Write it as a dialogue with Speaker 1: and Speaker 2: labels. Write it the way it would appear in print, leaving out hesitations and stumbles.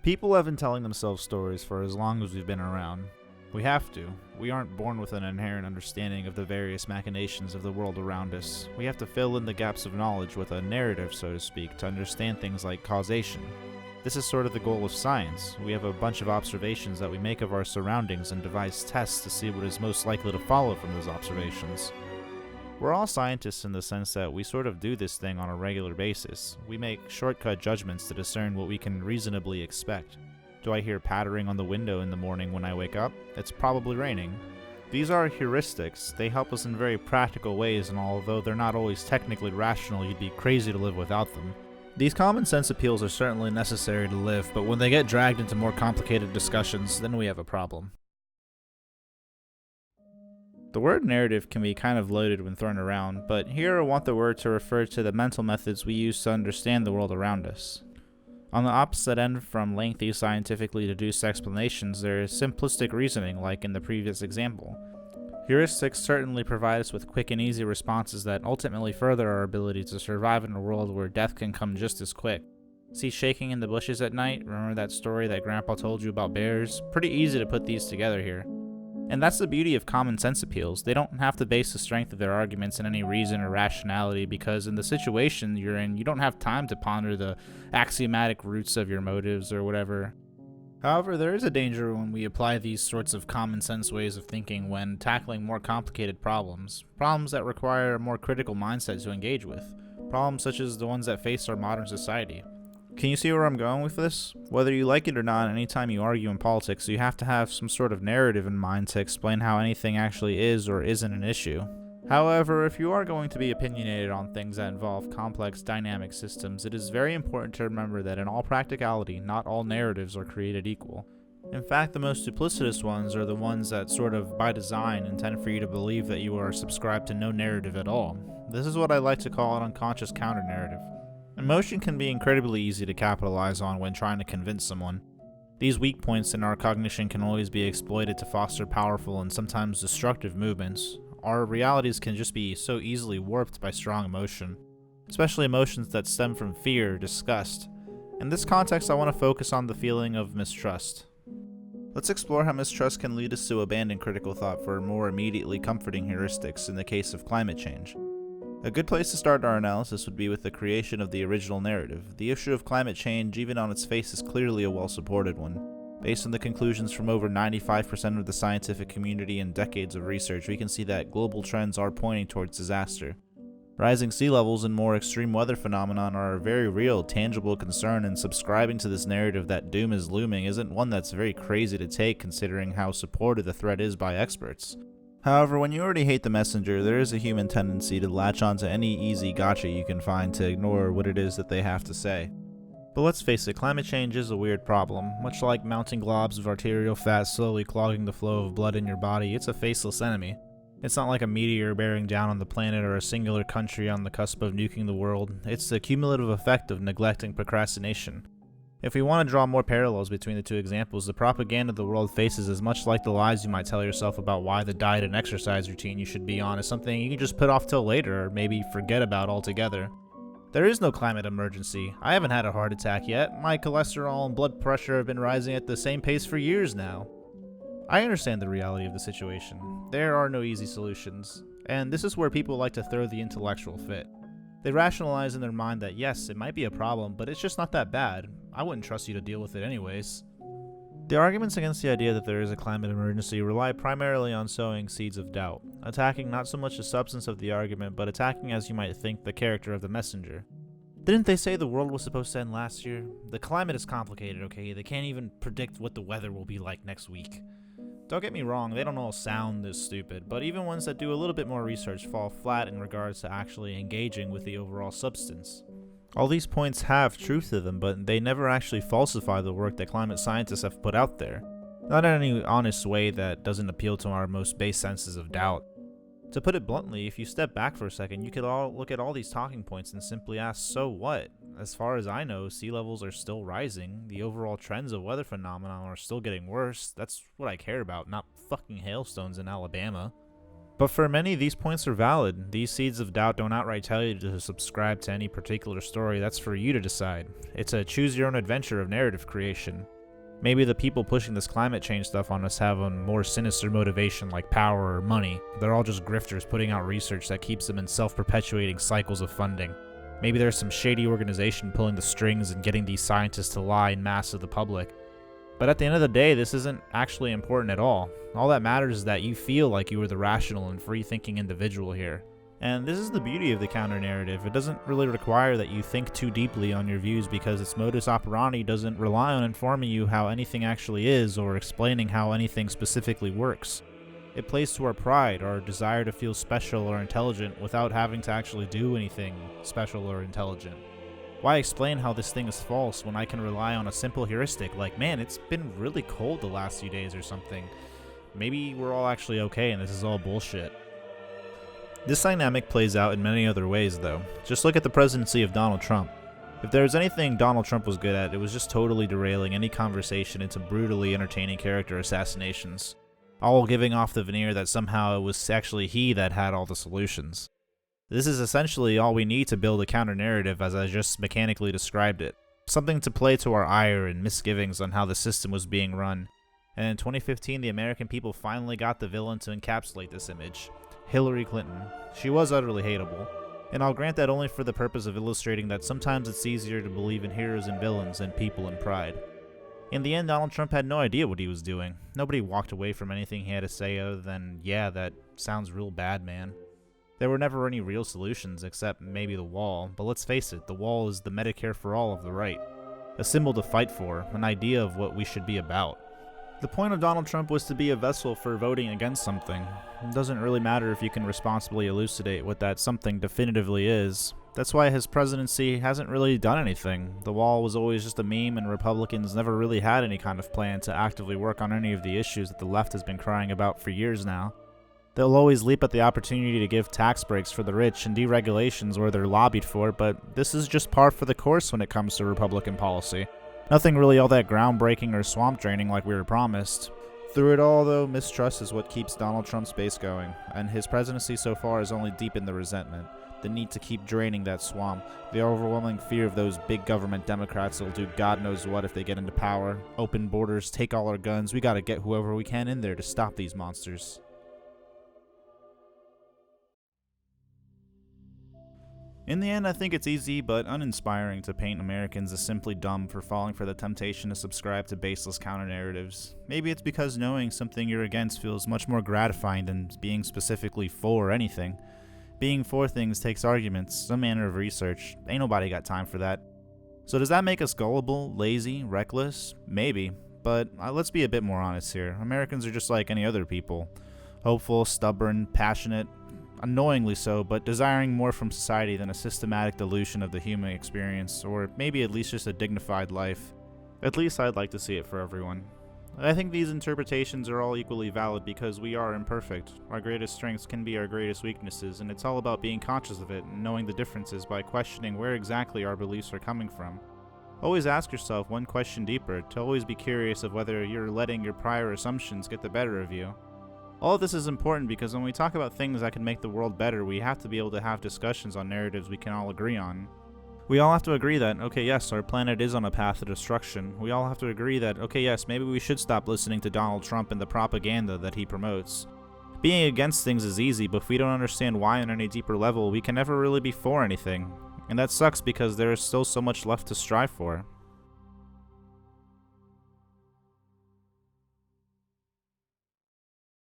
Speaker 1: People have been telling themselves stories for as long as we've been around. We have to. We aren't born with an inherent understanding of the various machinations of the world around us. We have to fill in the gaps of knowledge with a narrative, so to speak, to understand things like causation. This is sort of the goal of science. We have a bunch of observations that we make of our surroundings and devise tests to see what is most likely to follow from those observations. We're all scientists in the sense that we sort of do this thing on a regular basis. We make shortcut judgments to discern what we can reasonably expect. Do I hear pattering on the window in the morning when I wake up? It's probably raining. These are heuristics. They help us in very practical ways, and although they're not always technically rational, you'd be crazy to live without them. These common sense appeals are certainly necessary to live, but when they get dragged into more complicated discussions, then we have a problem. The word narrative can be kind of loaded when thrown around, but here I want the word to refer to the mental methods we use to understand the world around us. On the opposite end from lengthy scientifically deduced explanations, there is simplistic reasoning like in the previous example. Heuristics certainly provide us with quick and easy responses that ultimately further our ability to survive in a world where death can come just as quick. See shaking in the bushes at night? Remember that story that Grandpa told you about bears? Pretty easy to put these together here. And that's the beauty of common sense appeals. They don't have to base the strength of their arguments in any reason or rationality, because in the situation you're in, you don't have time to ponder the axiomatic roots of your motives or whatever. However, there is a danger when we apply these sorts of common sense ways of thinking when tackling more complicated problems that require a more critical mindset to engage with, problems such as the ones that face our modern society. Can you see where I'm going with this? Whether you like it or not, anytime you argue in politics, you have to have some sort of narrative in mind to explain how anything actually is or isn't an issue. However, if you are going to be opinionated on things that involve complex dynamic systems, it is very important to remember that in all practicality, not all narratives are created equal. In fact, the most duplicitous ones are the ones that sort of, by design, intend for you to believe that you are subscribed to no narrative at all. This is what I like to call an unconscious counter-narrative. Emotion can be incredibly easy to capitalize on when trying to convince someone. These weak points in our cognition can always be exploited to foster powerful and sometimes destructive movements. Our realities can just be so easily warped by strong emotion, especially emotions that stem from fear or disgust. In this context, I want to focus on the feeling of mistrust. Let's explore how mistrust can lead us to abandon critical thought for more immediately comforting heuristics in the case of climate change. A good place to start our analysis would be with the creation of the original narrative. The issue of climate change, even on its face, is clearly a well-supported one. Based on the conclusions from over 95% of the scientific community and decades of research, we can see that global trends are pointing towards disaster. Rising sea levels and more extreme weather phenomenon are a very real, tangible concern, and subscribing to this narrative that doom is looming isn't one that's very crazy to take considering how supported the threat is by experts. However, when you already hate the messenger, there is a human tendency to latch onto any easy gotcha you can find to ignore what it is that they have to say. But let's face it, climate change is a weird problem. Much like mounting globs of arterial fat slowly clogging the flow of blood in your body, it's a faceless enemy. It's not like a meteor bearing down on the planet or a singular country on the cusp of nuking the world. It's the cumulative effect of neglect and procrastination. If we want to draw more parallels between the two examples, the propaganda the world faces is much like the lies you might tell yourself about why the diet and exercise routine you should be on is something you can just put off till later or maybe forget about altogether. There is no climate emergency. I haven't had a heart attack yet. My cholesterol and blood pressure have been rising at the same pace for years now. I understand the reality of the situation. There are no easy solutions, and this is where people like to throw the intellectual fit. They rationalize in their mind that yes, it might be a problem, but it's just not that bad. I wouldn't trust you to deal with it anyways. The arguments against the idea that there is a climate emergency rely primarily on sowing seeds of doubt, attacking not so much the substance of the argument, but attacking, as you might think, the character of the messenger. Didn't they say the world was supposed to end last year? The climate is complicated, okay? They can't even predict what the weather will be like next week. Don't get me wrong, they don't all sound this stupid, but even ones that do a little bit more research fall flat in regards to actually engaging with the overall substance. All these points have truth to them, but they never actually falsify the work that climate scientists have put out there. Not in any honest way that doesn't appeal to our most base senses of doubt. To put it bluntly, if you step back for a second, you could all look at all these talking points and simply ask, so what? As far as I know, sea levels are still rising, the overall trends of weather phenomena are still getting worse. That's what I care about, not fucking hailstones in Alabama. But for many, these points are valid. These seeds of doubt don't outright tell you to subscribe to any particular story. That's for you to decide. It's a choose-your-own adventure of narrative creation. Maybe the people pushing this climate change stuff on us have a more sinister motivation like power or money. They're all just grifters putting out research that keeps them in self-perpetuating cycles of funding. Maybe there's some shady organization pulling the strings and getting these scientists to lie en masse to the public. But at the end of the day, this isn't actually important at all. All that matters is that you feel like you are the rational and free-thinking individual here. And this is the beauty of the counter-narrative. It doesn't really require that you think too deeply on your views because its modus operandi doesn't rely on informing you how anything actually is or explaining how anything specifically works. It plays to our pride, our desire to feel special or intelligent without having to actually do anything special or intelligent. Why explain how this thing is false when I can rely on a simple heuristic like, man, it's been really cold the last few days or something. Maybe we're all actually okay and this is all bullshit. This dynamic plays out in many other ways though. Just look at the presidency of Donald Trump. If there was anything Donald Trump was good at, it was just totally derailing any conversation into brutally entertaining character assassinations. All giving off the veneer that somehow it was actually he that had all the solutions. This is essentially all we need to build a counter-narrative as I just mechanically described it. Something to play to our ire and misgivings on how the system was being run. And in 2015, the American people finally got the villain to encapsulate this image. Hillary Clinton. She was utterly hateable. And I'll grant that only for the purpose of illustrating that sometimes it's easier to believe in heroes and villains than people in pride. In the end, Donald Trump had no idea what he was doing. Nobody walked away from anything he had to say other than, yeah, that sounds real bad, man. There were never any real solutions except maybe the wall, but let's face it, the wall is the Medicare for all of the right. A symbol to fight for, an idea of what we should be about. The point of Donald Trump was to be a vessel for voting against something. It doesn't really matter if you can responsibly elucidate what that something definitively is. That's why his presidency hasn't really done anything. The wall was always just a meme and Republicans never really had any kind of plan to actively work on any of the issues that the left has been crying about for years now. They'll always leap at the opportunity to give tax breaks for the rich and deregulations where they're lobbied for, but this is just par for the course when it comes to Republican policy. Nothing really all that groundbreaking or swamp draining like we were promised. Through it all, though, mistrust is what keeps Donald Trump's base going, and his presidency so far has only deepened the resentment, the need to keep draining that swamp, the overwhelming fear of those big government Democrats that'll do God knows what if they get into power. Open borders, take all our guns, we gotta get whoever we can in there to stop these monsters. In the end, I think it's easy but uninspiring to paint Americans as simply dumb for falling for the temptation to subscribe to baseless counter-narratives. Maybe it's because knowing something you're against feels much more gratifying than being specifically for anything. Being for things takes arguments, some manner of research. Ain't nobody got time for that. So does that make us gullible, lazy, reckless? Maybe. But let's be a bit more honest here. Americans are just like any other people. Hopeful, stubborn, passionate, annoyingly so, but desiring more from society than a systematic dilution of the human experience, or maybe at least just a dignified life. At least I'd like to see it for everyone. I think these interpretations are all equally valid because we are imperfect. Our greatest strengths can be our greatest weaknesses, and it's all about being conscious of it and knowing the differences by questioning where exactly our beliefs are coming from. Always ask yourself one question deeper, to always be curious of whether you're letting your prior assumptions get the better of you. All of this is important because when we talk about things that can make the world better, we have to be able to have discussions on narratives we can all agree on. We all have to agree that, okay, yes, our planet is on a path to destruction. We all have to agree that, okay, yes, maybe we should stop listening to Donald Trump and the propaganda that he promotes. Being against things is easy, but if we don't understand why on any deeper level, we can never really be for anything. And that sucks because there is still so much left to strive for.